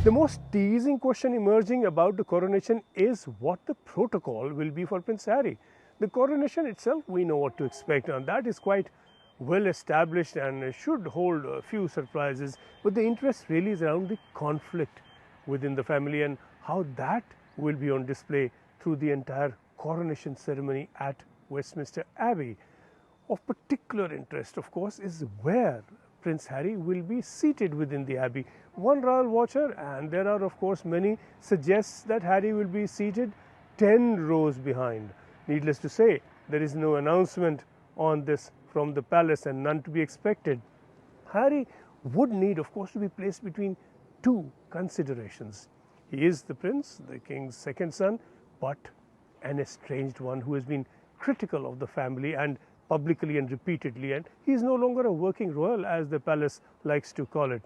The most teasing question emerging about the coronation is what the protocol will be for Prince Harry. The coronation itself, we know what to expect, and that is quite well established and should hold a few surprises. But the interest really is around the conflict within the family and how that will be on display through the entire coronation ceremony at Westminster Abbey. Of particular interest, of course, is where Prince Harry will be seated within the Abbey. One royal watcher, and there are of course many, suggests that Harry will be seated 10 rows behind. Needless to say, there is no announcement on this from the palace and none to be expected. Harry would need, of course, to be placed between two considerations. He is the prince, the king's second son, but an estranged one who has been critical of the family and publicly and repeatedly, and he is no longer a working royal, as the palace likes to call it.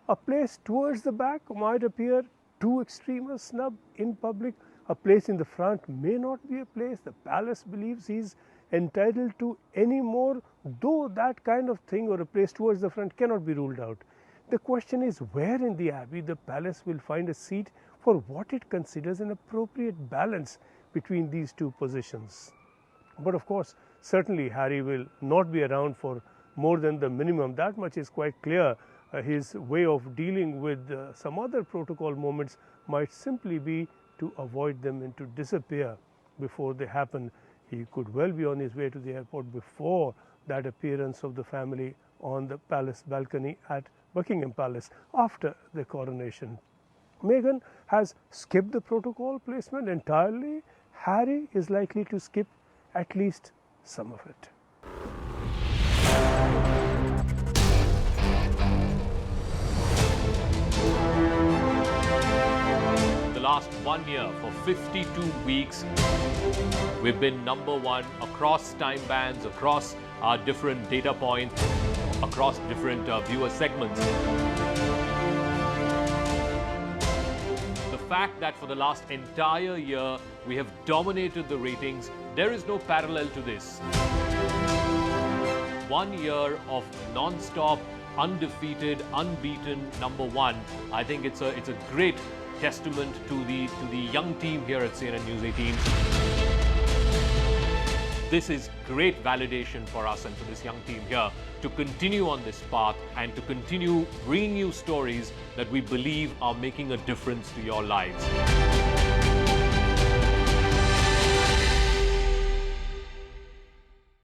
A place towards the back might appear too extreme a snub in public. A place in the front may not be a place the palace believes he is entitled to anymore, though that kind of thing, or a place towards the front, cannot be ruled out. The question is where in the Abbey the palace will find a seat for what it considers an appropriate balance between these two positions. But of course, certainly Harry will not be around for more than the minimum. That much is quite clear. His way of dealing with some other protocol moments might simply be to avoid them and to disappear before they happen. He could well be on his way to the airport before that appearance of the family on the palace balcony at Buckingham Palace after the coronation. Meghan has skipped the protocol placement entirely. Harry is likely to skip at least some of it. The last 1 year, for 52 weeks, we've been #1 across time bands, across our different data points, across different viewer segments. The fact that for the last entire year we have dominated the ratings, there is no parallel to this. 1 year of non-stop, undefeated, unbeaten #1. I think it's a great testament to the young team here at CNN News 18. This is great validation for us and for this young team here to continue on this path and to continue bringing you stories that we believe are making a difference to your lives.